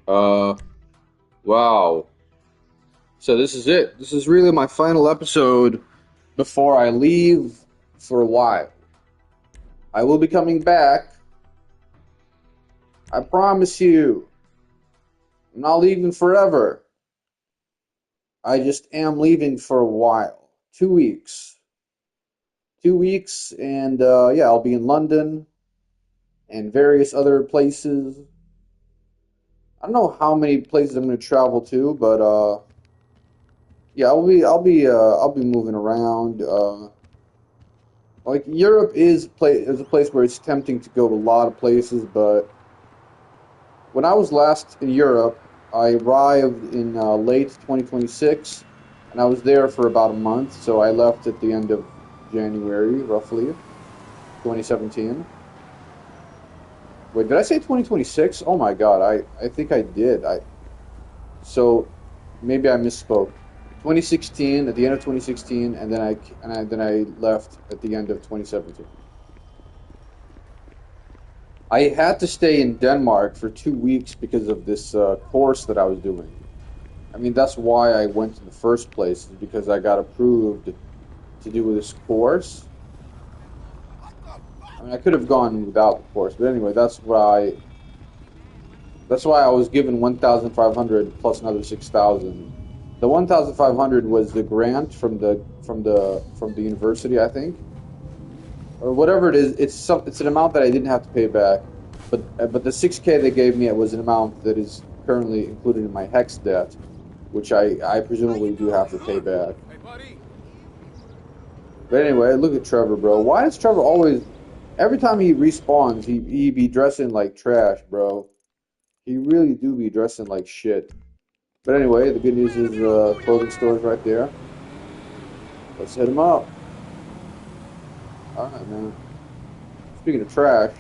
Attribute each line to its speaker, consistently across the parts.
Speaker 1: Uh, wow. So this is it. This is really my final episode before I leave for a while. I will be coming back. I promise you. I'm not leaving forever. I just am leaving for a while. 2 weeks. 2 weeks, and yeah, I'll be in London and various other places. I don't know how many places I'm going to travel to, but yeah, I'll be moving around. Like Europe is a place where it's tempting to go to a lot of places, but when I was last in Europe, I arrived in late 2026, and I was there for about a month. So I left at the end of January, roughly 2017. Wait, did I say 2026? Oh my God, I think I did. So maybe I misspoke. 2016 at the end of 2016, and then I left at the end of 2017. I had to stay in Denmark for 2 weeks because of this course that I was doing. I mean, that's why I went in the first place, is because I got approved to do this course. I mean, I could have gone without the course, but anyway, that's why I was given 1,500 plus another 6,000. The 1,500 was the grant from the university, I think, or whatever it is. It's an amount that I didn't have to pay back, but the 6K they gave me, it was an amount that is currently included in my hex debt, which I presumably do have to pay back. But anyway, look at Trevor, bro. Why does Trevor always, every time he respawns, he be dressing like trash, bro? He really do be dressing like shit. But anyway, the good news is clothing stores right there. Let's hit him up. All right, man. Speaking of trash,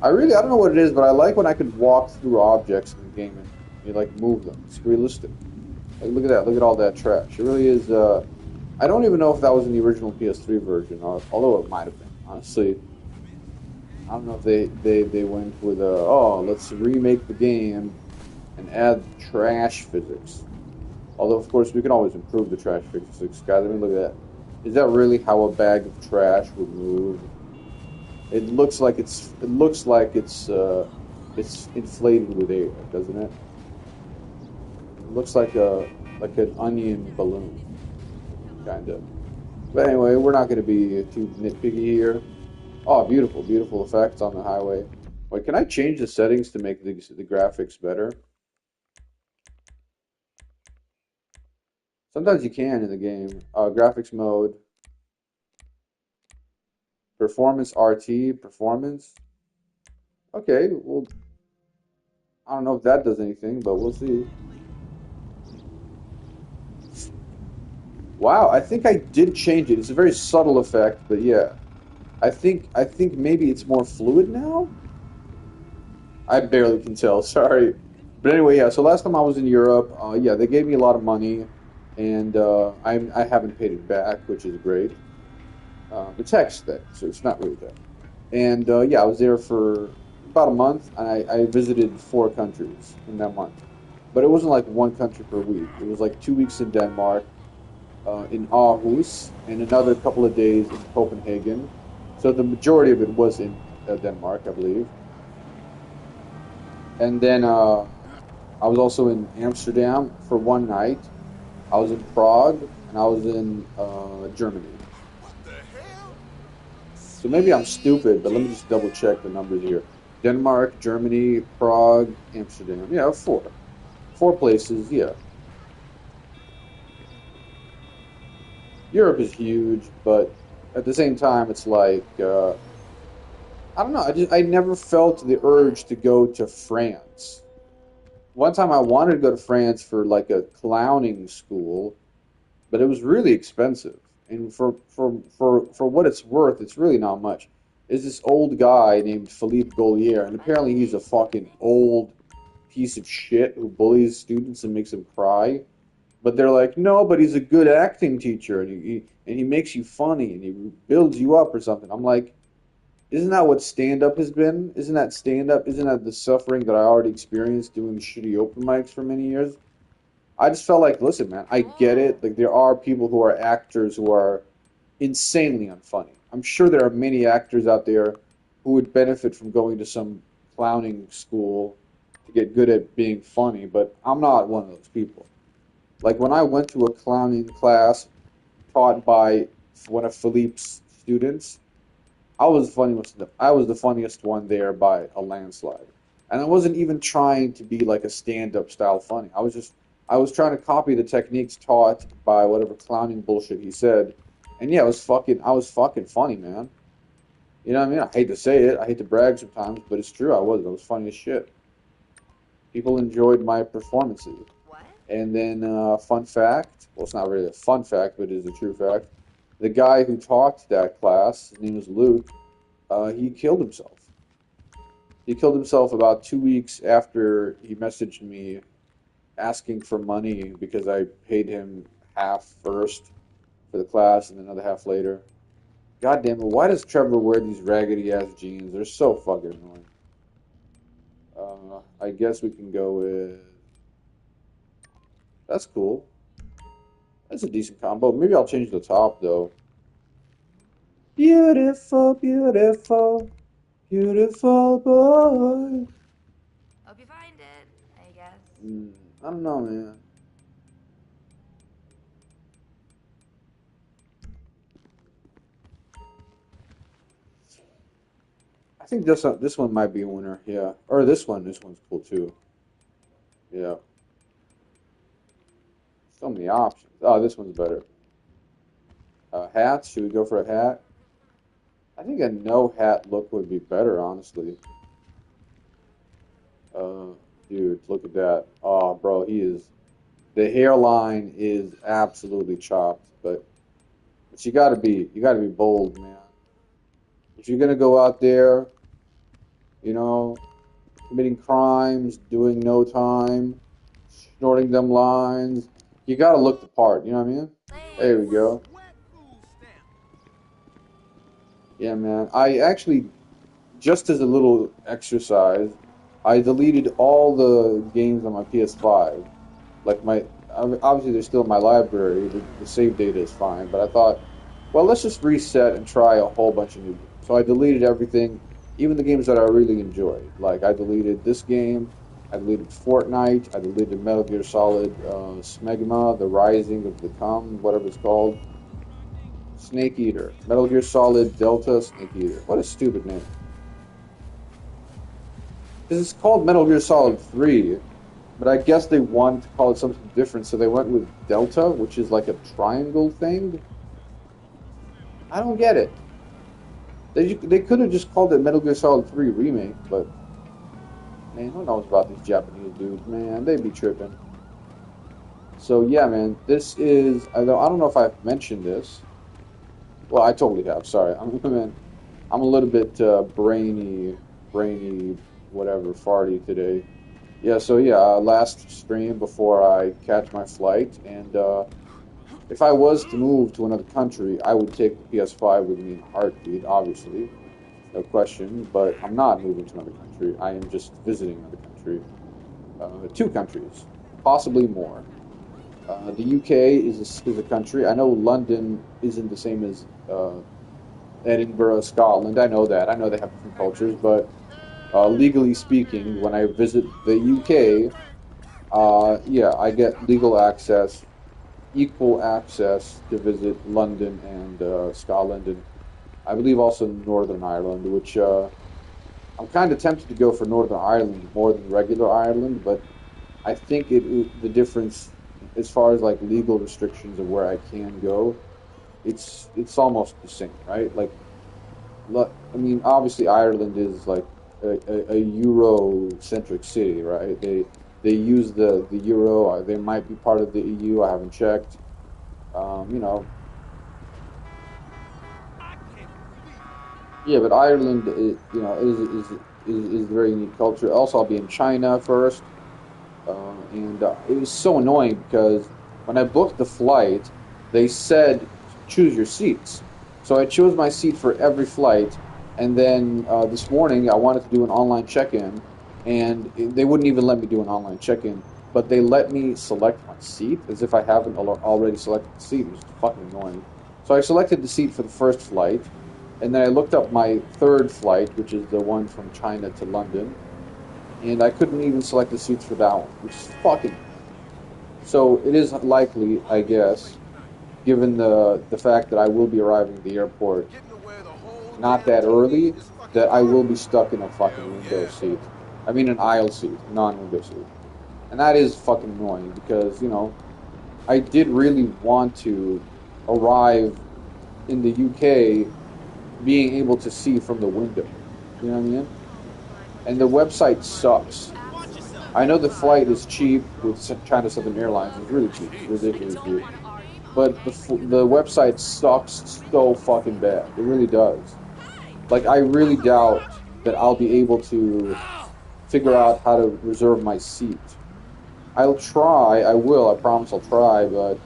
Speaker 1: I don't know what it is, but I like when I could walk through objects in the game and you like move them. It's realistic. Like look at that. Look at all that trash. It really is. I don't even know if that was in the original PS3 version, although it might have been. Honestly, I don't know if they went with oh, let's remake the game and add trash physics. Although of course we can always improve the trash physics, guys. I mean, look at that. Is that really how a bag of trash would move? It looks like it's inflated with air, doesn't it? It looks like an onion balloon, kind of. But anyway, we're not going to be too nitpicky here. Oh, beautiful, beautiful effects on the highway. Wait, can I change the settings to make the graphics better? Sometimes you can in the game. Graphics mode, performance RT, performance. Okay, well, I don't know if that does anything, but we'll see. Wow, I think I did change it. It's a very subtle effect, but yeah. I think maybe it's more fluid now? I barely can tell, sorry. But anyway, yeah, so last time I was in Europe, yeah, they gave me a lot of money, and I haven't paid it back, which is great. It's tax thing, so it's not really that. And yeah, I was there for about a month, and I visited 4 countries in that month. But it wasn't like one country per week. It was like 2 weeks in Denmark, in Aarhus, and another couple of days in Copenhagen. So the majority of it was in Denmark, I believe. And then I was also in Amsterdam for one night. I was in Prague, and I was in Germany. So maybe I'm stupid, but let me just double check the numbers here. Denmark, Germany, Prague, Amsterdam. Yeah, four. Four places, yeah. Europe is huge, but at the same time, it's like I don't know. I never felt the urge to go to France. One time, I wanted to go to France for like a clowning school, but it was really expensive. And for what it's worth, it's really not much. Is this old guy named Philippe Gaulier, and apparently he's a fucking old piece of shit who bullies students and makes them cry. But they're like, no, but he's a good acting teacher, and he makes you funny, and he builds you up or something. I'm like, Isn't that what stand-up has been? Isn't that stand-up? Isn't that the suffering that I already experienced doing shitty open mics for many years? I just felt like, listen, man, I get it. Like there are people who are actors who are insanely unfunny. I'm sure there are many actors out there who would benefit from going to some clowning school to get good at being funny, but I'm not one of those people. Like when I went to a clowning class taught by one of Philippe's students, I was the funniest one there by a landslide. And I wasn't even trying to be like a stand-up style funny. I was trying to copy the techniques taught by whatever clowning bullshit he said. And yeah, I was fucking funny, man. You know what I mean? I hate to say it, I hate to brag sometimes, but it's true. I was funny as shit. People enjoyed my performances.
Speaker 2: What?
Speaker 1: And then, fun fact, well, it's not really a fun fact, but it is a true fact. The guy who taught that class, his name was Luke, he killed himself. He killed himself about 2 weeks after he messaged me asking for money because I paid him half first for the class and another half later. God damn it, why does Trevor wear these raggedy ass jeans? They're so fucking annoying. I guess we can go with. That's cool. That's a decent combo. Maybe I'll change the top though. Beautiful, beautiful, beautiful boy.
Speaker 2: Hope you find it, I guess.
Speaker 1: I don't know, man. I think this one might be a winner. Yeah, or this one's cool too. Yeah, so many options. Oh, this one's better. Hats. Should we go for a hat? I think a no hat look would be better, honestly. Uh, dude, look at that. Oh, bro, he is. The hairline is absolutely chopped, but you gotta be bold, man. If you're gonna go out there, you know, committing crimes, doing no time, snorting them lines, you gotta look the part. You know what I mean? There we
Speaker 2: Thanks.
Speaker 1: go. Yeah, man. I actually, just as a little exercise, I deleted all the games on my PS5. Like obviously they're still in my library. The save data is fine, but I thought, well, let's just reset and try a whole bunch of new games. So I deleted everything, even the games that I really enjoyed. Like I deleted this game, I deleted Fortnite, I deleted Metal Gear Solid Smegma, The Rising of the Come, whatever it's called. Snake Eater. Metal Gear Solid Delta Snake Eater. What a stupid name. This is called Metal Gear Solid 3, but I guess they wanted to call it something different, so they went with Delta, which is like a triangle thing. I don't get it. They could have just called it Metal Gear Solid 3 Remake, but man, who knows about these Japanese dudes, man? They be tripping. So yeah, man, this is. Although I don't know if I've mentioned this. Well, I totally have. Sorry, man, I'm a little bit brainy, whatever, farty today. Yeah, so yeah, last stream before I catch my flight, and if I was to move to another country, I would take the PS5 with me in a heartbeat, obviously, no question. But I'm not moving to another country. I am just visiting another country, two countries, possibly more. The UK is a country. I know London isn't the same as Edinburgh, Scotland. I know that. I know they have different cultures, but legally speaking, when I visit the UK, yeah, I get legal access, equal access to visit London and Scotland, and I believe also Northern Ireland, which I'm kind of tempted to go for Northern Ireland more than regular Ireland, but I think the difference as far as like legal restrictions of where I can go, it's almost the same, right? Like I mean, obviously Ireland is like a Euro-centric city, right? They use the euro. They might be part of the EU. I haven't checked. You know, yeah, but Ireland, you know, is a very unique culture. Also, I'll be in China first, and it was so annoying because when I booked the flight, they said choose your seats. So I chose my seat for every flight, And then this morning, I wanted to do an online check-in, and they wouldn't even let me do an online check-in, but they let me select my seat as if I haven't already selected the seat, which is fucking annoying. So I selected the seat for the first flight, and then I looked up my third flight, which is the one from China to London, and I couldn't even select the seats for that one, which is fucking. So it is likely, I guess, given the fact that I will be arriving at the airport not that early, that I will be stuck in a fucking window seat. I mean an aisle seat, non-window seat. And that is fucking annoying because, you know, I did really want to arrive in the UK being able to see from the window. You know what I mean? And the website sucks. I know the flight is cheap with China Southern Airlines. It's really cheap. It's ridiculously cheap. But the website sucks so fucking bad. It really does. Like, I really doubt that I'll be able to figure out how to reserve my seat. I'll try. I will. I promise I'll try. But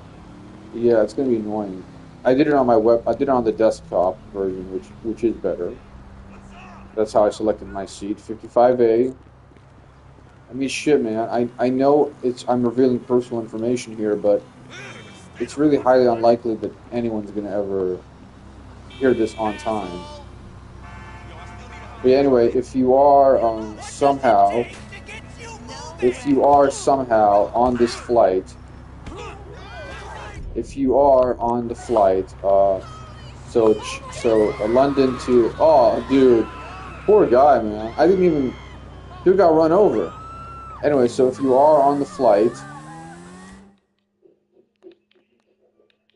Speaker 1: yeah, it's gonna be annoying. I did it on I did it on the desktop version, which is better. That's how I selected my seat, 55A. I mean, shit, man. I know I'm revealing personal information here, but it's really highly unlikely that anyone's gonna ever hear this on time. But anyway, if you are somehow on this flight, if you are on the flight, London to, oh, dude, poor guy, man. Dude got run over. Anyway, so if you are on the flight,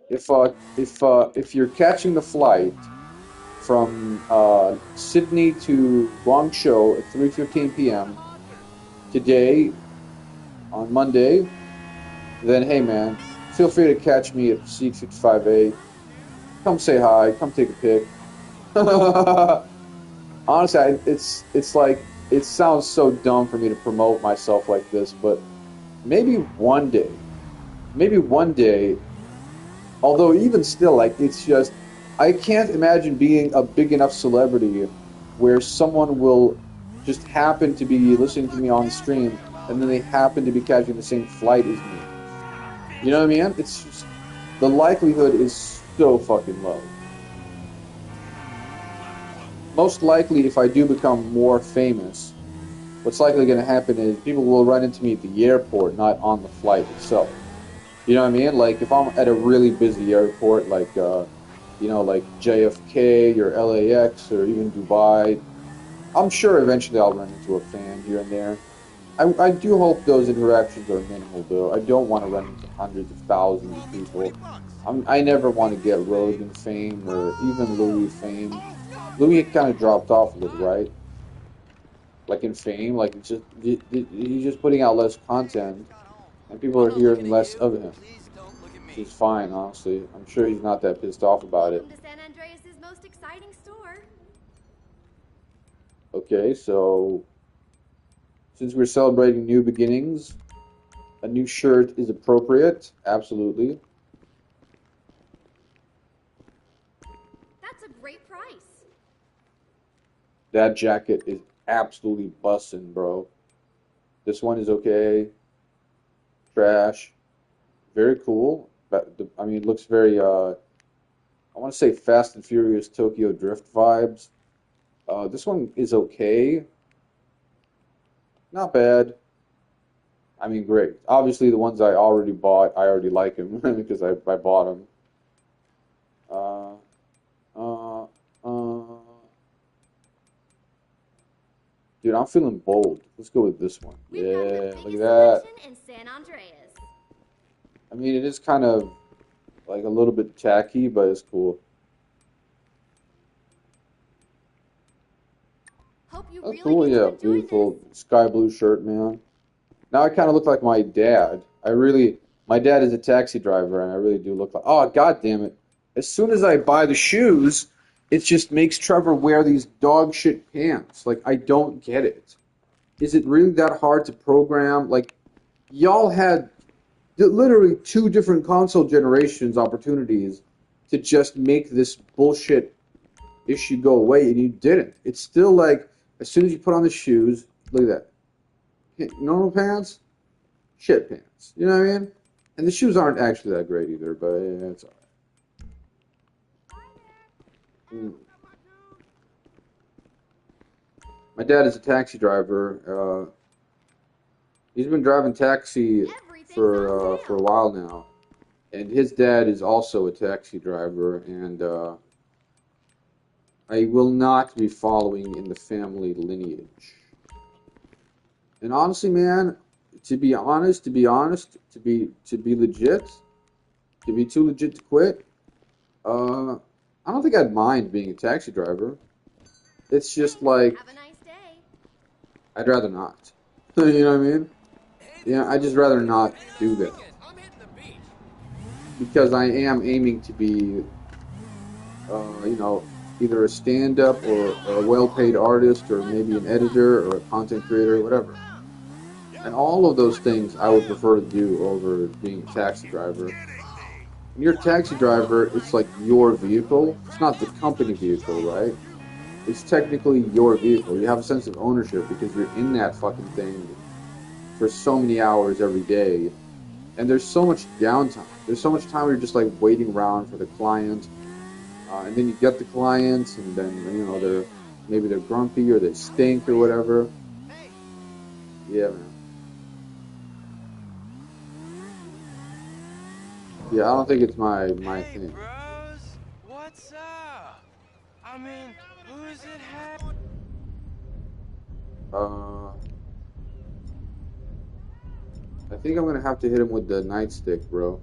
Speaker 1: if you're catching the flight from Sydney to Guangzhou at 3:15 p.m. today, on Monday, then hey man, feel free to catch me at seat 55A. Come say hi, come take a pic. Honestly, it's like, it sounds so dumb for me to promote myself like this, but maybe one day, although even still, like, it's just, I can't imagine being a big enough celebrity where someone will just happen to be listening to me on the stream and then they happen to be catching the same flight as me. You know what I mean? It's just, the likelihood is so fucking low. Most likely, if I do become more famous, what's likely going to happen is people will run into me at the airport, not on the flight itself. You know what I mean? Like, if I'm at a really busy airport, like, like JFK or LAX or even Dubai, I'm sure eventually I'll run into a fan here and there. I do hope those interactions are minimal, though. I don't want to run into hundreds of thousands of people. I never want to get Rogan fame or even Louis fame. Louis kind of dropped off a little, right? Like in fame, like it's just he's just putting out less content, and people are hearing less of him. Which is fine, honestly. I'm sure he's not that pissed off about it.
Speaker 3: Welcome to San Andreas' most exciting store.
Speaker 1: Okay, so since we're celebrating new beginnings, a new shirt is appropriate. Absolutely.
Speaker 3: That's a great price.
Speaker 1: That jacket is absolutely bussin', bro. This one is okay. Trash. Very cool. But I mean, it looks very, I want to say Fast and Furious Tokyo Drift vibes. This one is okay. Not bad. I mean, great. Obviously, the ones I already bought, I already like them because I bought them. Dude, I'm feeling bold. Let's go with this one.
Speaker 3: We've
Speaker 1: Yeah,
Speaker 3: got the
Speaker 1: look at
Speaker 3: biggest
Speaker 1: that.
Speaker 3: selection in San Andreas.
Speaker 1: I mean, it is kind of like a little bit tacky, but it's cool.
Speaker 3: Hope you
Speaker 1: That's
Speaker 3: really
Speaker 1: cool,
Speaker 3: get to
Speaker 1: yeah.
Speaker 3: enjoy
Speaker 1: Beautiful
Speaker 3: this.
Speaker 1: sky blue shirt, man. Now I kind of look like my dad. My dad is a taxi driver, and I really do look like. Oh, God damn it! As soon as I buy the shoes, it just makes Trevor wear these dog shit pants. Like, I don't get it. Is it really that hard to program? Like, y'all had literally two different console generations opportunities to just make this bullshit it should go away, and you didn't. It's still like, as soon as you put on the shoes, look at that. Normal pants, shit pants. You know what I mean? And the shoes aren't actually that great either, but yeah, it's alright. My dad is a taxi driver. He's been driving taxi for a while now, and his dad is also a taxi driver, and I will not be following in the family lineage. And honestly, man, to be honest, to be legit, to be too legit to quit, I don't think I'd mind being a taxi driver. It's just like
Speaker 3: Have a nice day.
Speaker 1: I'd rather not. You know what I mean? Yeah, I'd just rather not do that because I am aiming to be, you know, either a stand-up or a well-paid artist or maybe an editor or a content creator, whatever. And all of those things I would prefer to do over being a taxi driver. When you're a taxi driver, it's like your vehicle. It's not the company vehicle, right? It's technically your vehicle. You have a sense of ownership because you're in that fucking thing for so many hours every day. And there's so much downtime. There's so much time where you're just like waiting around for the client. And then you get the clients, and then, you know, maybe they're grumpy or they stink or whatever. Yeah, man. Yeah, I don't think it's my thing.
Speaker 4: Bros, what's up? I mean, who's it?
Speaker 1: I think I'm gonna have to hit him with the nightstick, bro.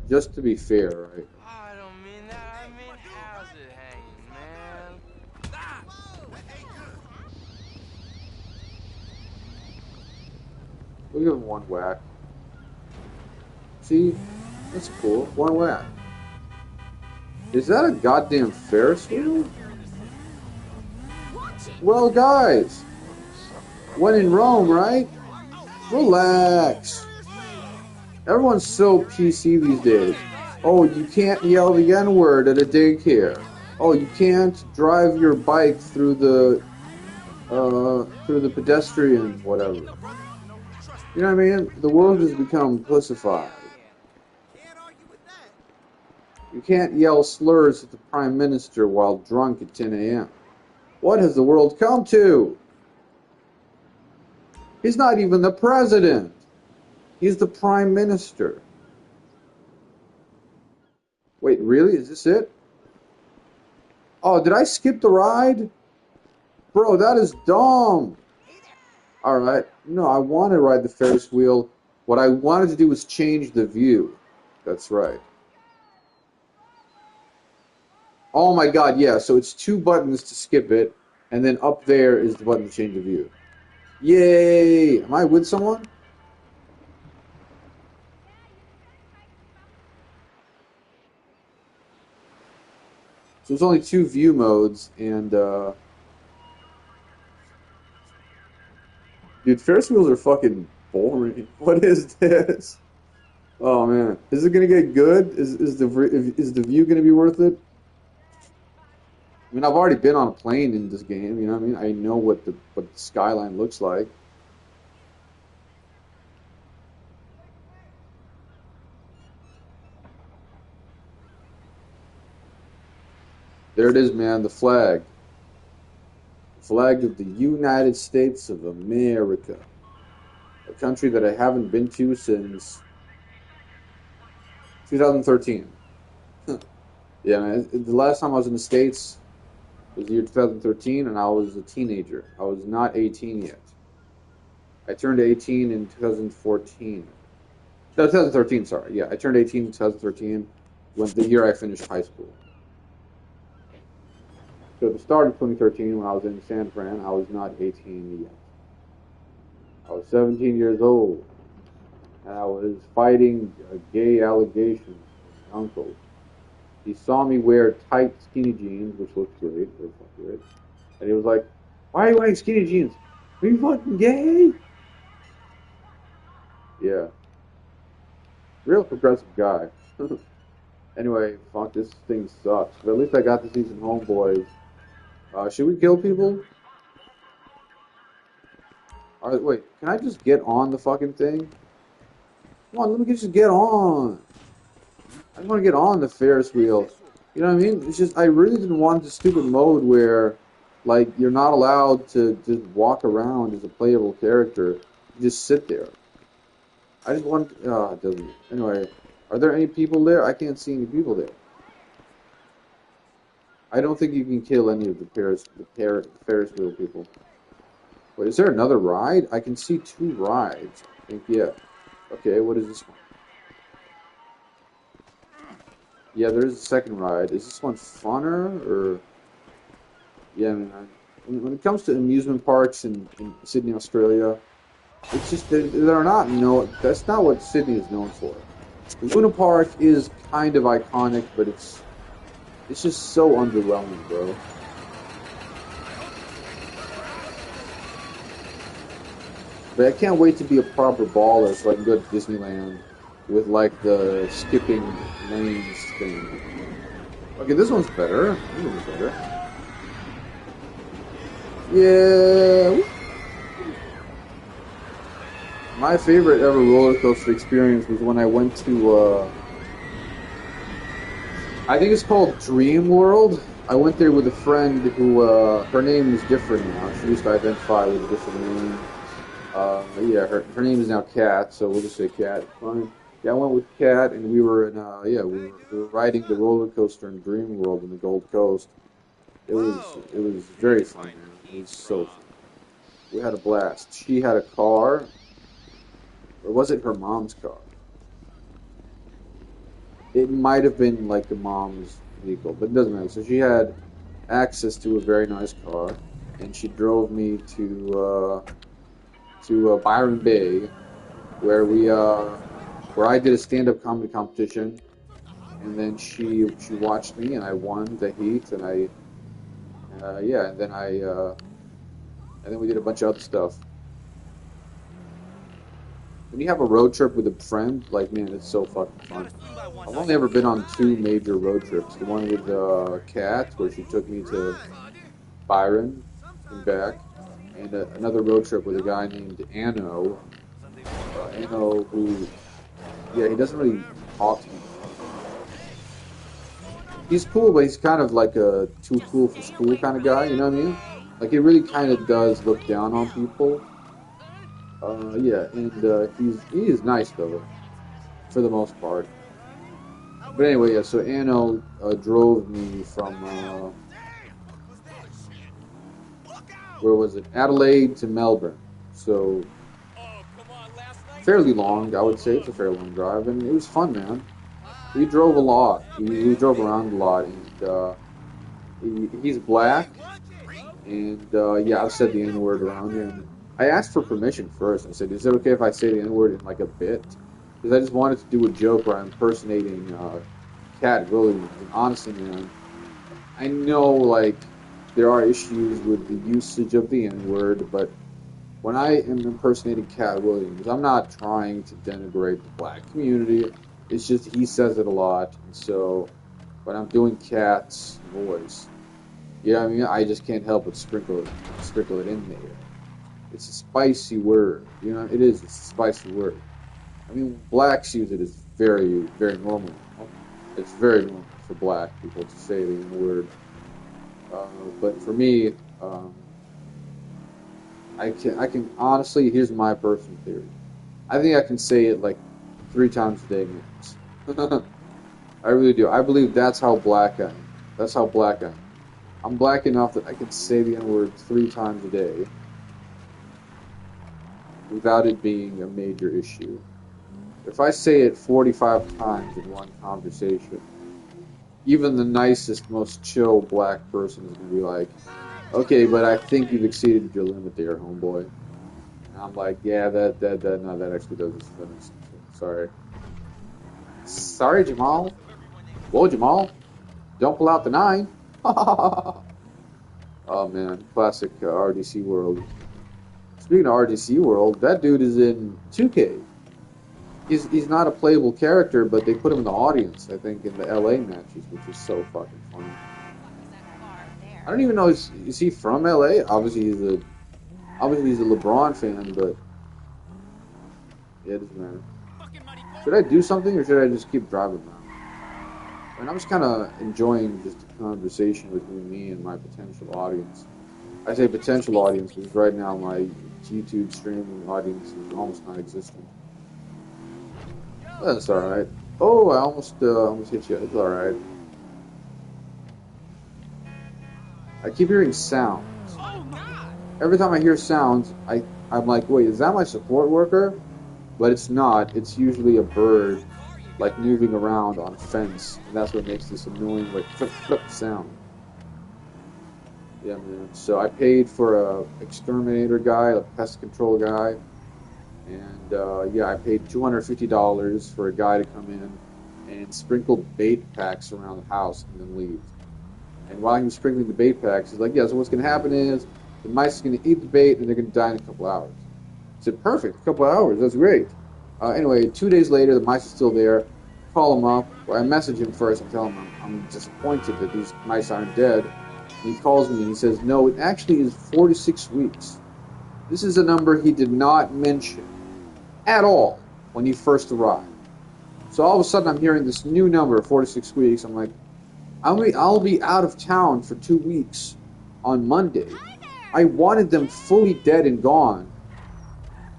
Speaker 1: Just to be fair, right?
Speaker 4: I don't mean that. I mean, how's it hanging, man?
Speaker 1: We'll give him one whack. See? That's cool. One whack. Is that a goddamn Ferris wheel? Well, guys, when in Rome, right? Relax. Everyone's so PC these days. Oh, you can't yell the N-word at a daycare. Oh, you can't drive your bike through the pedestrian whatever. You know what I mean? The world has become pussified. You can't yell slurs at the Prime Minister while drunk at 10 a.m. What has the world come to? He's not even the president. He's the Prime Minister. Wait, really? Is this it? Oh, did I skip the ride? Bro, that is dumb. Alright. No, I want to ride the Ferris wheel. What I wanted to do was change the view. That's right. Oh my god, yeah. So it's 2 buttons to skip it, and then up there is the button to change the view. Yay! Am I with someone? So there's only 2 view modes, and dude, Ferris wheels are fucking boring. What is this? Oh man, is it gonna get good? Is the view gonna be worth it? I mean, I've already been on a plane in this game. You know what I mean? I know what the skyline looks like. There it is, man. The flag. The flag of the United States of America. A country that I haven't been to since 2013. Yeah, man. The last time I was in the States was the year 2013, and I was a teenager. I was not 18 yet. I turned 18 in 2014. No, 2013, sorry. Yeah, I turned 18 in 2013, when the year I finished high school. So at the start of 2013, when I was in San Fran, I was not 18 yet. I was 17 years old, and I was fighting a gay allegation with my uncle. He saw me wear tight skinny jeans, which looked great, they looked good, and he was like, "Why are you wearing skinny jeans? Are you fucking gay?" Yeah. Real progressive guy. Anyway, fuck, this thing sucks. But at least I got to see some homeboys. Should we kill people? Wait, can I just get on the fucking thing? Come on, let me just get on. I just want to get on the Ferris wheel. You know what I mean? It's just, I really didn't want the stupid mode where, like, you're not allowed to just walk around as a playable character. You just sit there. I just want, it doesn't. Anyway, are there any people there? I can't see any people there. I don't think you can kill any of the Ferris wheel people. Wait, is there another ride? I can see 2 rides. I think, yeah. Okay, what is this one? Yeah, there is a second ride. Is this one funner, or... Yeah, I mean, when it comes to amusement parks in Sydney, Australia, it's just, they're not, that's not what Sydney is known for. Luna Park is kind of iconic, but it's just so underwhelming, bro. But I can't wait to be a proper baller so I can go to Disneyland with, like, the skipping lanes thing. Okay, this one's better. This one's better. Yeah. My favorite ever roller coaster experience was when I went to, I think it's called Dream World. I went there with a friend who, her name is different now. She used to identify with a different name. Yeah, her name is now Kat, so we'll just say Kat. Fine. Yeah, I went with Kat, and we were in, we were riding the roller coaster in Dream World in the Gold Coast. It was very fun, man. It was so fun. We had a blast. She had a car, or was it her mom's car? It might have been like the mom's vehicle, but it doesn't matter. So she had access to a very nice car, and she drove me to Byron Bay, where where I did a stand-up comedy competition, and then she watched me, and I won the heat, and and then we did a bunch of other stuff. When you have a road trip with a friend, like, man, it's so fucking fun. I've only ever been on 2 major road trips. The one with Kat, where she took me to Byron and back, and another road trip with a guy named Anno. Anno, who, yeah, he doesn't really talk to me. He's cool, but he's kind of like a too cool for school kind of guy, you know what I mean? Like, he really kind of does look down on people. Yeah, and he is nice though, for the most part. But anyway, yeah. So Anno drove me from where was it? Adelaide to Melbourne. So fairly long, I would say. It's a fairly long drive, and it was fun, man. We drove a lot. We drove around a lot, and he's black, and yeah, I've said the N word around him. I asked for permission first. I said, "Is it okay if I say the N word in like a bit?" Because I just wanted to do a joke where I'm impersonating Cat Williams. And honestly, man, I know like there are issues with the usage of the N word, but when I am impersonating Cat Williams, I'm not trying to denigrate the black community. It's just he says it a lot, and so when I'm doing Cat's voice, yeah, I mean, I just can't help but sprinkle it in there. It's a spicy word, you know. It is. It's a spicy word. I mean, blacks use it as very, very normal. It's very normal for black people to say the N word. But for me, I can honestly. Here's my personal theory. I think I can say it like 3 times a day max. I really do. I believe that's how black I am. That's how black I am. I'm black enough that I can say the N word 3 times a day without it being a major issue. If I say it 45 times in one conversation, even the nicest, most chill black person is going to be like, okay, but I think you've exceeded your limit there, homeboy. And I'm like, yeah, no, that actually doesn't. Sorry. Sorry, Jamal. Whoa, Jamal. Don't pull out the 9. Oh, man. Classic RDC World. Speaking of RDC World, that dude is in 2K. he's not a playable character, but they put him in the audience, I think, in the LA matches, which is so fucking funny. I don't even know, is he from LA? Obviously he's a LeBron fan, but yeah, it doesn't matter. Should I do something or should I just keep driving now? I mean, I'm just kind of enjoying just the conversation between me and my potential audience. I say potential audience because right now my YouTube streaming audience is almost non-existent. That's all right. Oh, I almost hit you. It's all right. I keep hearing sounds. Every time I hear sounds, I'm like, wait, is that my support worker? But it's not. It's usually a bird, like moving around on a fence, and that's what makes this annoying, like flip flip sound. Yeah, man. So I paid for a exterminator guy, a pest control guy, and yeah, I paid $250 for a guy to come in and sprinkle bait packs around the house and then leave. And while he was sprinkling the bait packs, he's like, yeah, so what's going to happen is the mice are going to eat the bait and they're going to die in a couple hours. I said, perfect, a couple hours, that's great. Anyway, 2 days later, the mice are still there. Call him up. Well, I message him first. I tell him I'm disappointed that these mice aren't dead. And he calls me and he says, no, it actually is 46 weeks. This is a number he did not mention at all when he first arrived. So all of a sudden, I'm hearing this new number, 46 weeks. I'm like, I'll be out of town for 2 weeks on Monday. I wanted them fully dead and gone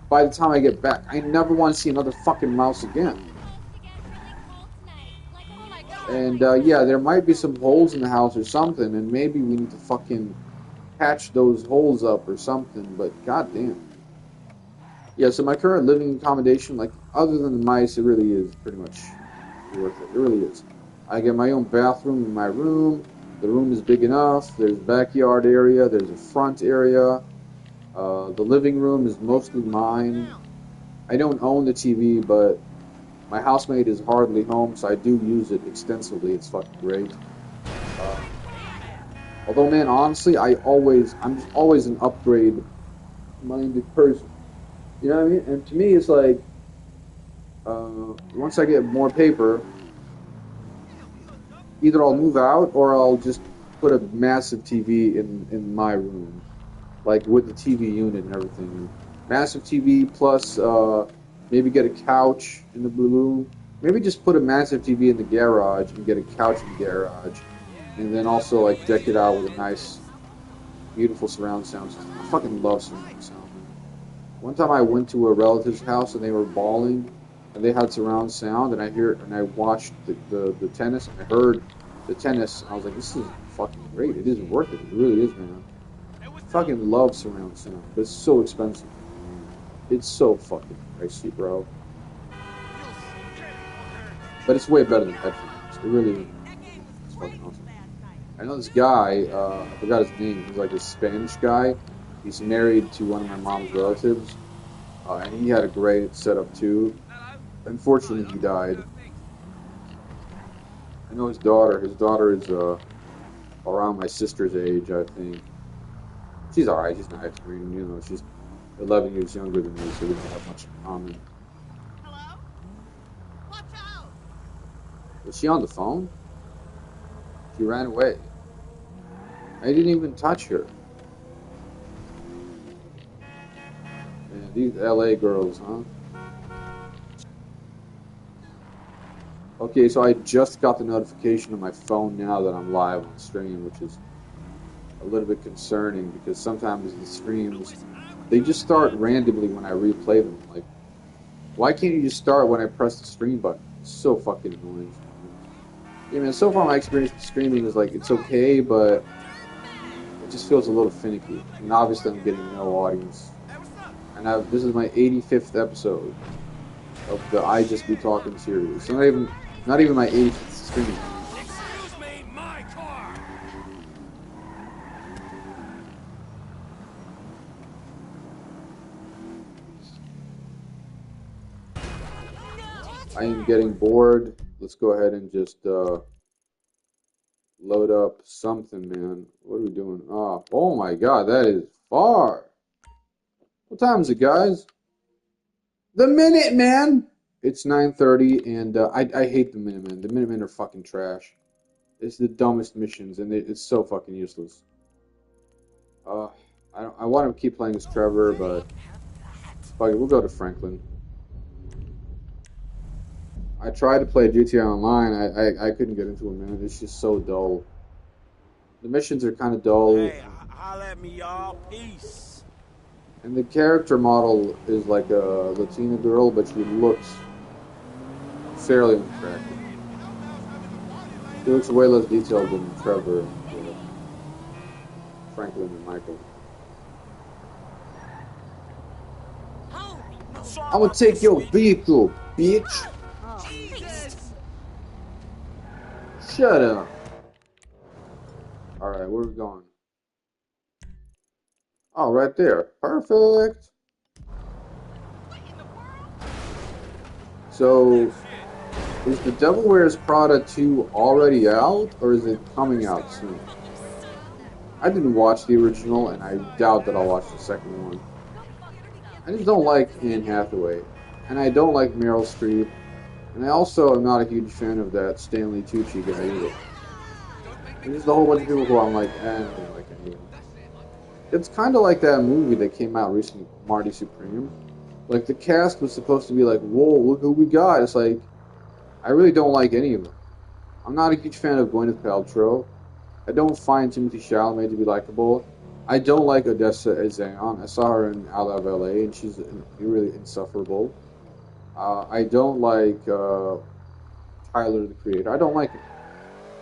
Speaker 1: by the time I get back. I never want to see another fucking mouse again. And yeah, there might be some holes in the house or something, and maybe we need to fucking patch those holes up or something, but goddamn. Yeah, so my current living accommodation, like, other than the mice, it really is pretty much worth it. It really is. I get my own bathroom in my room. The room is big enough. There's a backyard area. There's a front area. The living room is mostly mine. I don't own the TV, but my housemate is hardly home, so I do use it extensively. It's fucking great. Uh, Although, man, honestly, I'm just always an upgrade-minded person. You know what I mean? And to me, it's like, once I get more paper, either I'll move out or I'll just put a massive TV in my room, like with the TV unit and everything. Massive TV plus maybe get a couch in the room. Maybe just put a massive TV in the garage and get a couch in the garage, and then also like deck it out with a nice, beautiful surround sound system. I fucking love surround sound. One time I went to a relative's house and they were bawling, and they had surround sound, and I watched the tennis, and I heard the tennis, and I was like, this is fucking great. It is worth it. It really is, man. I fucking love surround sound, but it's so expensive. It's so fucking pricey, bro. But it's way better than headphones. It really is. It's fucking awesome. I know this guy, I forgot his name, he's like a Spanish guy. He's married to one of my mom's relatives, and he had a great setup too. Unfortunately, he died. I know his daughter. His daughter is around my sister's age, I think. She's alright. She's nice. I mean, you know, she's 11 years younger than me, so we don't have much in common.
Speaker 3: Hello? Watch out!
Speaker 1: Was she on the phone? She ran away. I didn't even touch her. Man, these LA girls, huh? Okay, so I just got the notification on my phone now that I'm live on stream, which is a little bit concerning because sometimes the streams, they just start randomly when I replay them. Like, why can't you just start when I press the stream button? It's so fucking annoying. Yeah, man, so far my experience with streaming is like, it's okay, but it just feels a little finicky. And obviously I'm getting no audience. And this is my 85th episode of the I Just Be Talking series. So not even my 85th stream.
Speaker 5: Excuse me, my car!
Speaker 1: I am getting bored. Let's go ahead and just load up something, man. What are we doing? Oh my god, that is far. What time is it, guys? The minute, man. It's 9:30, and I hate the Minutemen. The Minutemen are fucking trash. It's the dumbest missions, and it's so fucking useless. Uh, I want to keep playing as Trevor, but fuck it, we'll go to Franklin. I tried to play GTA Online. I couldn't get into it, man. It's just so dull. The missions are kind of dull,
Speaker 5: Hey, holla at me, y'all. Peace.
Speaker 1: and the character model is like a Latina girl, but she looks fairly unattractive. She looks way less detailed than Trevor and Franklin and Michael. I'm gonna take your vehicle, bitch. Shut up. Alright, where are we going? Oh, right there. Perfect. So, is The Devil Wears Prada 2 already out, or is it coming out soon? I didn't watch the original, and I doubt that I'll watch the second one. I just don't like Anne Hathaway, and I don't like Meryl Streep, and I also am not a huge fan of that Stanley Tucci guy either. There's just a whole bunch of people who I'm like, I don't like any of them. It's kind of like that movie that came out recently, Marty Supreme. Like, the cast was supposed to be like, whoa, look who we got. It's like, I really don't like any of them. I'm not a huge fan of Gwyneth Paltrow. I don't find Timothée Chalamet to be likable. I don't like Odessa Ezeon. I saw her in I Love LA, and she's really insufferable. I don't like Tyler, the Creator. I don't like him.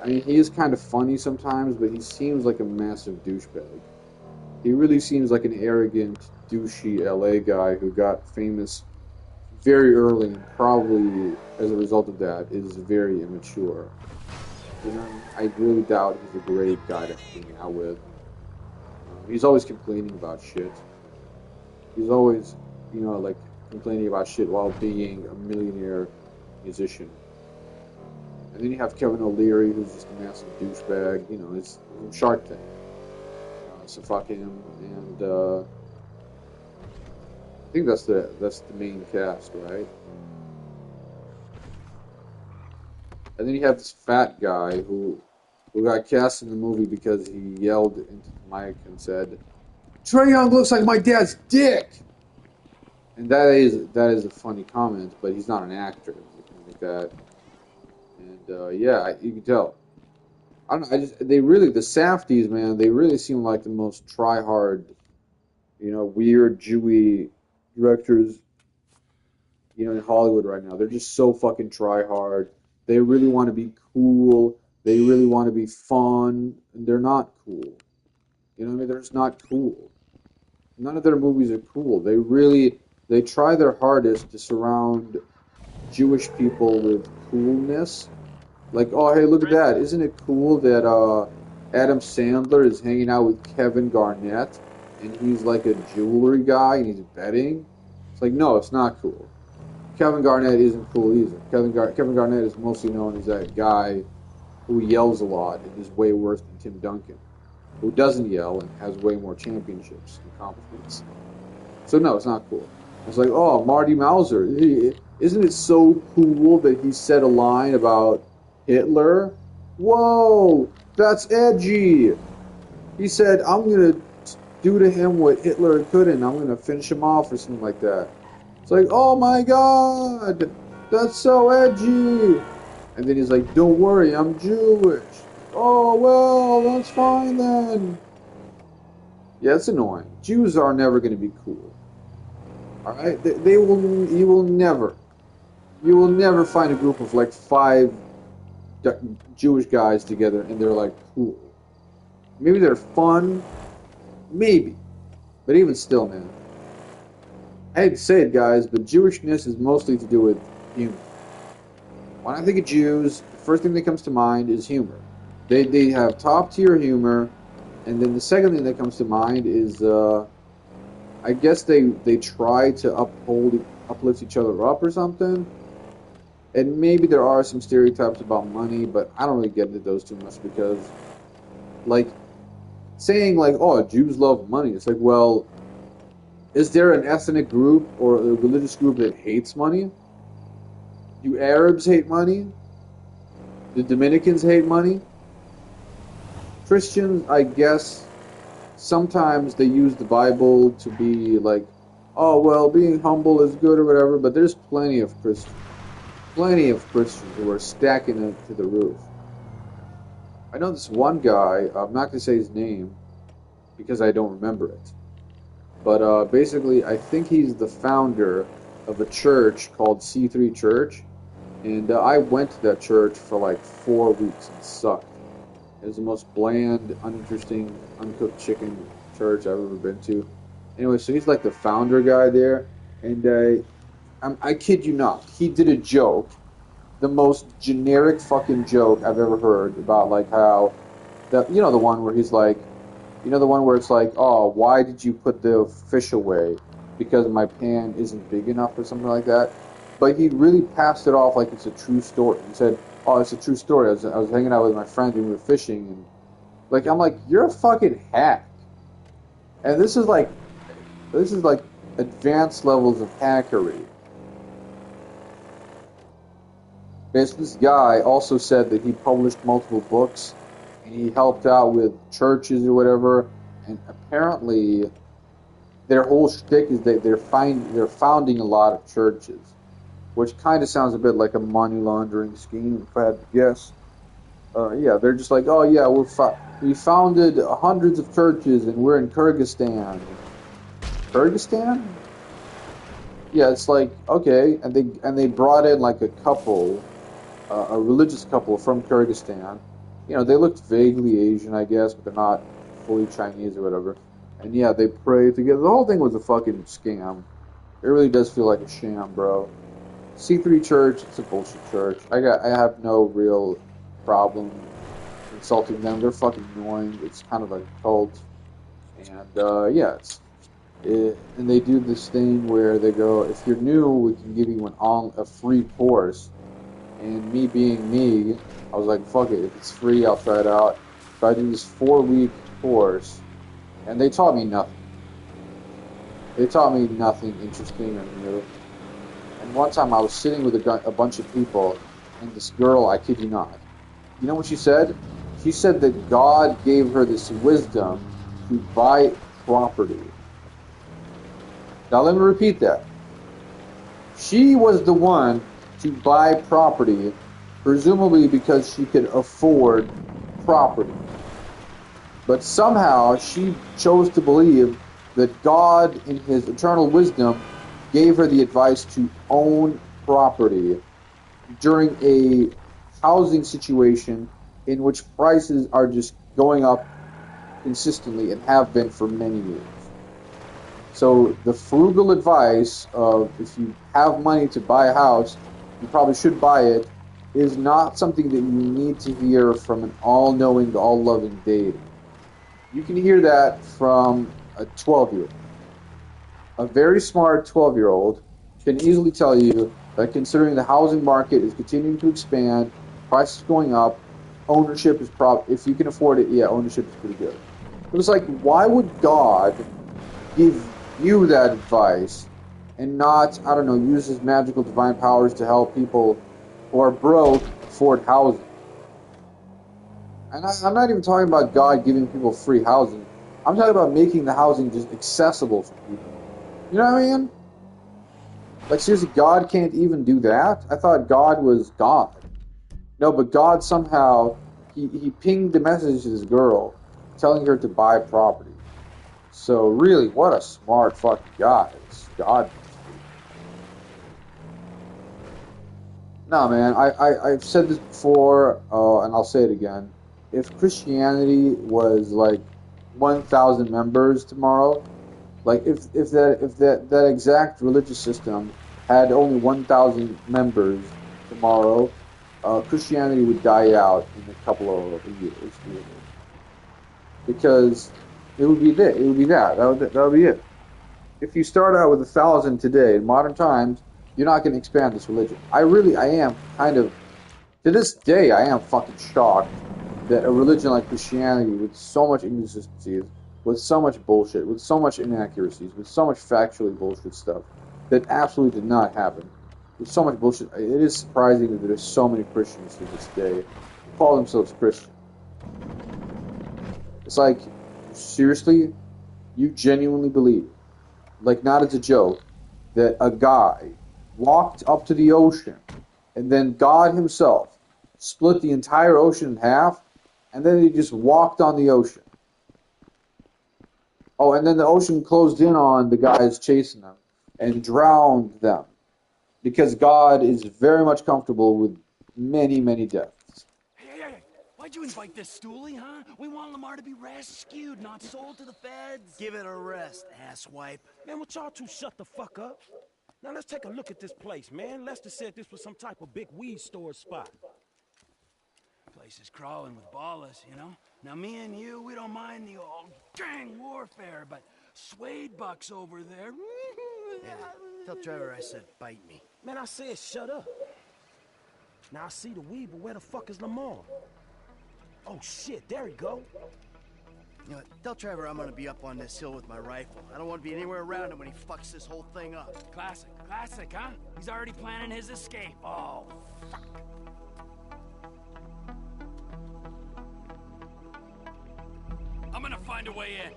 Speaker 1: I mean, he is kind of funny sometimes, but he seems like a massive douchebag. He really seems like an arrogant, douchey LA guy who got famous very early, and probably as a result of that is very immature. You know, I really doubt he's a great guy to hang out with. He's always complaining about shit. He's always, like complaining about shit while being a millionaire musician. And then you have Kevin O'Leary, who's just a massive douchebag. It's from Shark Tank. So fuck him. And I think that's the main cast, right? And then you have this fat guy who got cast in the movie because he yelled into the mic and said, "Trae Young looks like my dad's dick." And that is a funny comment, but he's not an actor, anything like that. And yeah, you can tell. I don't know. The Safdies, man, they really seem like the most try-hard, weird Jewy directors, in Hollywood right now. They're just so fucking try-hard. They really want to be cool. They really want to be fun. And they're not cool. You know what I mean? They're just not cool. None of their movies are cool. They try their hardest to surround Jewish people with coolness. Like, oh, hey, look at that. Isn't it cool that Adam Sandler is hanging out with Kevin Garnett and he's like a jewelry guy and he's betting? It's like, no, it's not cool. Kevin Garnett isn't cool either. Kevin Garnett is mostly known as that guy who yells a lot and is way worse than Tim Duncan, who doesn't yell and has way more championships and accomplishments. So no, it's not cool. It's like, oh, Marty Mauser. Isn't it so cool that he said a line about Hitler? Whoa, that's edgy. He said, I'm going to do to him what Hitler couldn't. I'm going to finish him off or something like that. It's like, oh my God, that's so edgy. And then he's like, don't worry, I'm Jewish. Oh, well, that's fine then. Yeah, it's annoying. Jews are never going to be cool. Alright? You will never find a group of like 5 Jewish guys together and they're like cool. Maybe they're fun. Maybe. But even still, man. I hate to say it, guys, but Jewishness is mostly to do with humor. When I think of Jews, the first thing that comes to mind is humor. They have top-tier humor, and then the second thing that comes to mind is, I guess they try to uplift each other up or something. And maybe there are some stereotypes about money, but I don't really get into those too much because, like, saying, like, oh, Jews love money, it's like, well, is there an ethnic group or a religious group that hates money? Do Arabs hate money? Do Dominicans hate money? Christians, I guess, sometimes they use the Bible to be like, oh, well, being humble is good or whatever, but there's plenty of Christians who are stacking it to the roof. I know this one guy, I'm not going to say his name because I don't remember it, but basically I think he's the founder of a church called C3 Church, and I went to that church for like 4 weeks and sucked. It was the most bland, uninteresting, uncooked chicken church I've ever been to. Anyway, so he's like the founder guy there, and I kid you not, he did a joke, the most generic fucking joke I've ever heard about like how, the one where he's like, the one where it's like, oh, why did you put the fish away? Because my pan isn't big enough or something like that. But he really passed it off like it's a true story. He said, oh, it's a true story. I was hanging out with my friend and we were fishing, and like I'm like, you're a fucking hack. And this is like advanced levels of hackery. Basically, this guy also said that he published multiple books and he helped out with churches or whatever, and apparently their whole shtick is that they're founding a lot of churches, which kind of sounds a bit like a money laundering scheme, if I had to guess. Yeah, they're just like, oh yeah, we founded hundreds of churches and we're in Kyrgyzstan. Kyrgyzstan? Yeah, it's like, okay, and they brought in like a couple, a religious couple from Kyrgyzstan. They looked vaguely Asian, I guess, but they're not fully Chinese or whatever. And yeah, they pray together. The whole thing was a fucking scam. It really does feel like a sham, bro. C3 Church, it's a bullshit church. I have no real problem insulting them. They're fucking annoying. It's kind of like a cult. And yeah, and they do this thing where they go, if you're new, we can give you a free course. And me being me, I was like, fuck it, if it's free, I'll try it out. So I did this 4-week course, and they taught me nothing. They taught me nothing interesting or new. And one time I was sitting with a bunch of people, and this girl, I kid you not, you know what she said? She said that God gave her this wisdom to buy property. Now let me repeat that. She was the one to buy property, presumably because she could afford property. But somehow she chose to believe that God, in his eternal wisdom, gave her the advice to own property during a housing situation in which prices are just going up consistently and have been for many years. So the frugal advice of, if you have money to buy a house, you probably should buy it, is not something that you need to hear from an all-knowing, all-loving deity. You can hear that from a 12-year-old. A very smart 12-year-old can easily tell you that considering the housing market is continuing to expand, prices going up, ownership is if you can afford it, yeah, ownership is pretty good. But it's like, why would God give you that advice and not, I don't know, use his magical divine powers to help people who are broke afford housing? And I'm not even talking about God giving people free housing. I'm talking about making the housing just accessible for people. You know what I mean? Like, seriously, God can't even do that? I thought God was God. No, but God somehow, he pinged the message to this girl, telling her to buy property. So really, what a smart fucking guy. It's God. No, man, I've said this before, and I'll say it again. If Christianity was like 1,000 members tomorrow, like if that exact religious system had only 1,000 members tomorrow, Christianity would die out in a couple of years, really. Because it would be that. It would be that. That would be it. If you start out with 1,000 today in modern times, you're not going to expand this religion. I am kind of, to this day, I am fucking shocked that a religion like Christianity, with so much inconsistencies, with so much bullshit, with so much inaccuracies, with so much factually bullshit stuff, that absolutely did not happen. There's so much bullshit. It is surprising that there's so many Christians to this day who call themselves Christian. It's like, seriously, you genuinely believe, like not as a joke, that a guy walked up to the ocean and then God himself split the entire ocean in half and then he just walked on the ocean. Oh, and then the ocean closed in on the guys chasing them and drowned them because God is very much comfortable with many, many deaths.
Speaker 5: Hey, why'd you invite this stoolie, huh? We want Lamar to be rescued, not sold to the feds.
Speaker 6: Give it a rest, asswipe.
Speaker 5: Man, would y'all two shut the fuck up? Now let's take a look at this place, man. Lester said this was some type of big weed store spot. Place is crawling with ballers, you know? Now me and you, we don't mind the old gang warfare, but Suede Buck's over there.
Speaker 6: Yeah, tell Trevor I said bite me.
Speaker 5: Man, I said shut up. Now I see the weed, but where the fuck is Lamar? Oh shit, there he go.
Speaker 6: You know what, tell Trevor I'm gonna be up on this hill with my rifle. I don't want to be anywhere around him when he fucks this whole thing up.
Speaker 5: Classic, huh? He's already planning his escape. Oh, fuck. I'm gonna find a way in.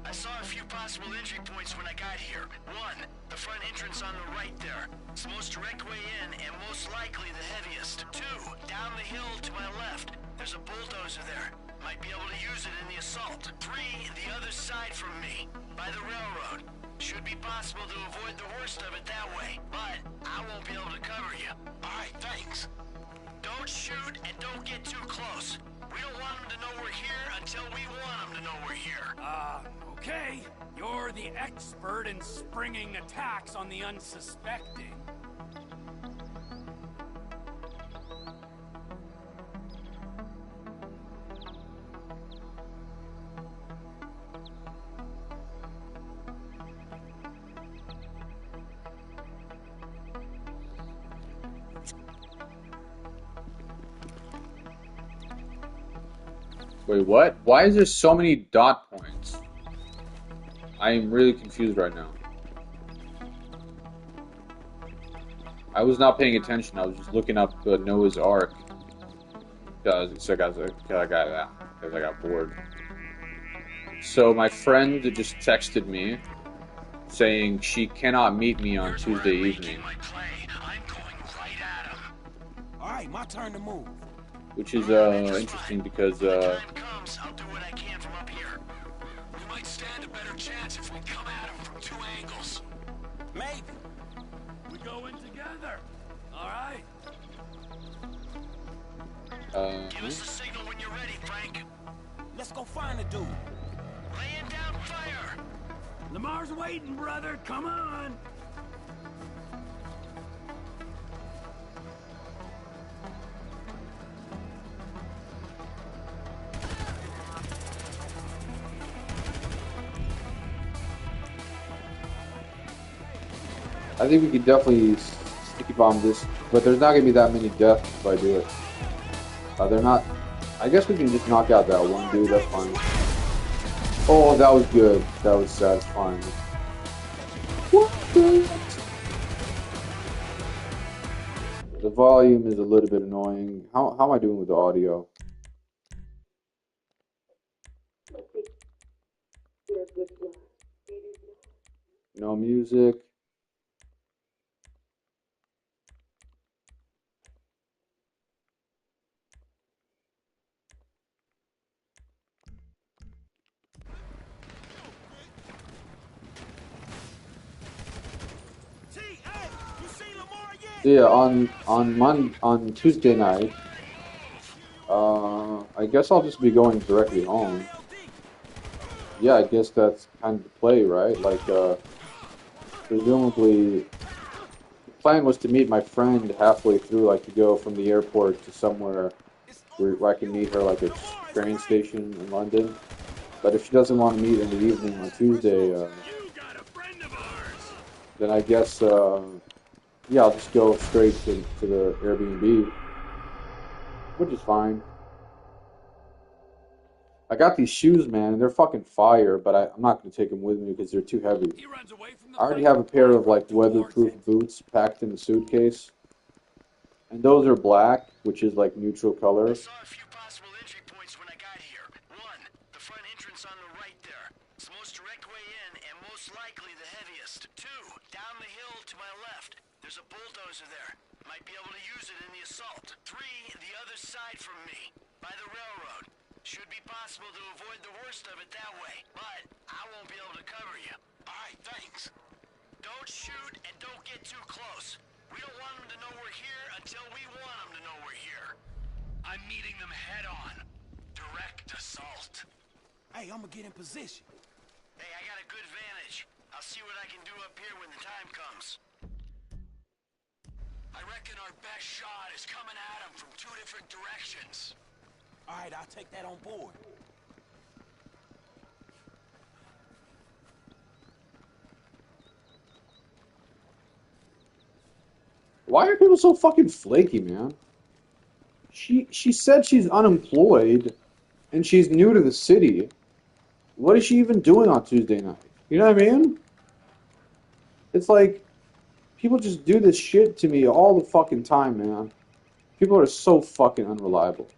Speaker 6: I saw a few possible entry points when I got here. One, the front entrance on the right there. It's the most direct way in and most likely the heaviest. Two, down the hill to my left. There's a bulldozer there. Might be able to use it in the assault. Three, the other side from me, by the railroad. Should be possible to avoid the worst of it that way, but I won't be able to cover you. Alright, thanks. Don't shoot and don't get too close. We don't want them to know we're here until we want them to know we're here.
Speaker 5: Okay. You're the expert in springing attacks on the unsuspecting.
Speaker 1: Wait, what? Why is there so many dot points? I am really confused right now. I was not paying attention. I was just looking up Noah's Ark because I got bored. So my friend just texted me saying she cannot meet me on Tuesday evening,
Speaker 5: Alright, my turn to move.
Speaker 1: which is interesting because
Speaker 6: I'll do what I can from up here.
Speaker 5: We might stand a better chance if we come at him from two angles. Maybe. We go in together. Alright?
Speaker 6: Give us the signal when you're ready, Frank.
Speaker 5: Let's go find the dude.
Speaker 6: Laying down fire.
Speaker 5: Lamar's waiting, brother. Come on.
Speaker 1: I think we could definitely sticky bomb this, but there's not gonna be that many deaths if I do it. They're not. I guess we can just knock out that one dude. That's fine. Oh, that was good. That was satisfying. What? The volume is a little bit annoying. How am I doing with the audio? No music. Yeah, on Tuesday night, I guess I'll just be going directly home. Yeah, I guess that's kind of the play, right? Like, presumably, the plan was to meet my friend halfway through, like to go from the airport to somewhere where I can meet her, like a train station in London. But if she doesn't want to meet in the evening on Tuesday, then I guess, yeah, I'll just go straight to the Airbnb, which is fine. I got these shoes, man, and they're fucking fire, but I'm not gonna take them with me because they're too heavy.
Speaker 5: He runs away from the
Speaker 1: I already
Speaker 5: fight.
Speaker 1: have a pair of like
Speaker 5: Towards
Speaker 1: weatherproof
Speaker 5: it.
Speaker 1: boots packed in the suitcase, and those are black, which is like neutral
Speaker 6: I
Speaker 1: color.
Speaker 6: saw a few possible entry points when I got here. One, the front entrance on the right there. It's the most direct way in and most likely the heaviest. Two, down the hill to my left. There's a bulldozer there. Might be able to use it in the assault. Three, the other side from me, by the railroad. Should be possible to avoid the worst of it that way, but I won't be able to cover you. Alright, thanks. Don't shoot and don't get too close. We don't want them to know we're here until we want them to know we're here. I'm meeting them head on. Direct assault.
Speaker 5: Hey, I'm gonna get in position.
Speaker 6: Hey, I got a good vantage. I'll see what I can do up here when the time comes. I reckon our best shot is coming at them from two different directions.
Speaker 5: All right, I'll take that on board.
Speaker 1: Why are people so fucking flaky, man? She said she's unemployed, and she's new to the city. What is she even doing on Tuesday night? You know what I mean? It's like, people just do this shit to me all the fucking time, man. People are so fucking unreliable.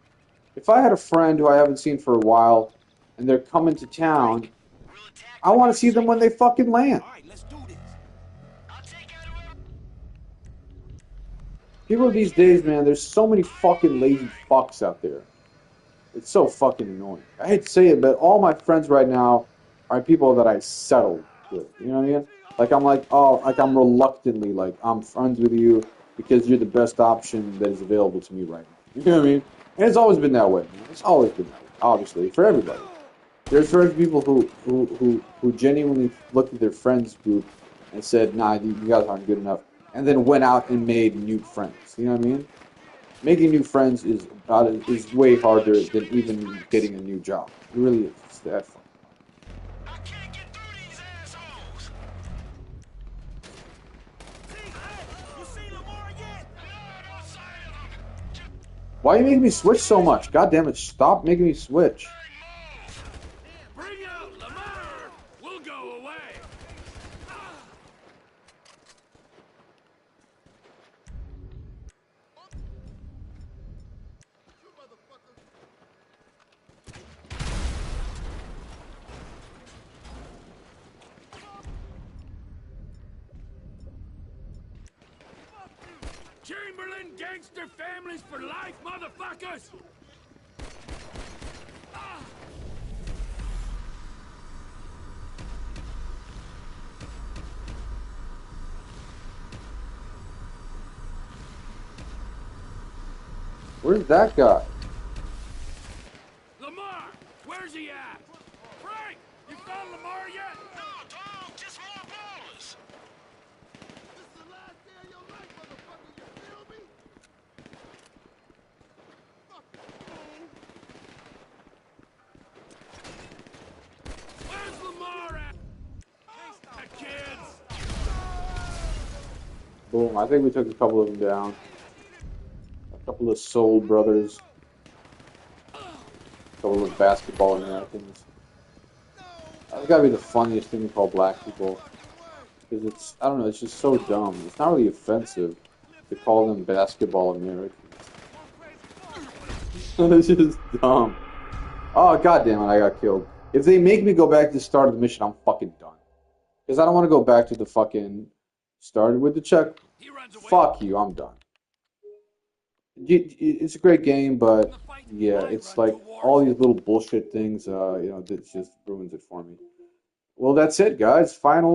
Speaker 1: If I had a friend who I haven't seen for a while, and they're coming to town,
Speaker 6: We'll attack
Speaker 1: I want to see them when they fucking land.
Speaker 5: All right, let's do this.
Speaker 6: I'll take out whoever.
Speaker 1: People these days, man, there's so many fucking lazy fucks out there. It's so fucking annoying. I hate to say it, but all my friends right now are people that I settled with. You know what I mean? Like, I'm reluctantly, like, I'm friends with you because you're the best option that is available to me right now. You know what I mean? And it's always been that way, man. It's always been that way, obviously, for everybody. There's certain people who genuinely looked at their friends group and said, nah, you guys aren't good enough, and then went out and made new friends. You know what I mean? Making new friends is way harder than even getting a new job. It really is. It's that fun.
Speaker 6: I can't get through these assholes.
Speaker 5: You seen Lamar yet?
Speaker 6: No, no sign of them.
Speaker 1: Why are you making me switch so much? God damn it, stop making me switch.
Speaker 5: Bring out Lamar. We'll go away. Chamberlain gangster families for life, motherfuckers!
Speaker 1: Where's that guy?
Speaker 5: Lamar, where's he at? Frank, you found Lamar yet?
Speaker 6: No, dog, just more ballers.
Speaker 3: This is the last day of your life, motherfucker. You feel me? Fuck you.
Speaker 5: Where's Lamar at? The kids!
Speaker 1: Boom, I think we took a couple of them down. A couple of soul brothers. A couple of basketball Americans. That's gotta be the funniest thing to call black people. Because it's, I don't know, it's just so dumb. It's not really offensive to call them basketball Americans. It's just dumb. Oh, god damn it, I got killed. If they make me go back to the start of the mission, I'm fucking done. Because I don't want to go back to the fucking started with the check.
Speaker 5: He runs away.
Speaker 1: Fuck you, I'm done. It's a great game, but yeah, it's like all these little bullshit things, you know, that just ruins it for me. Well, that's it, guys. Final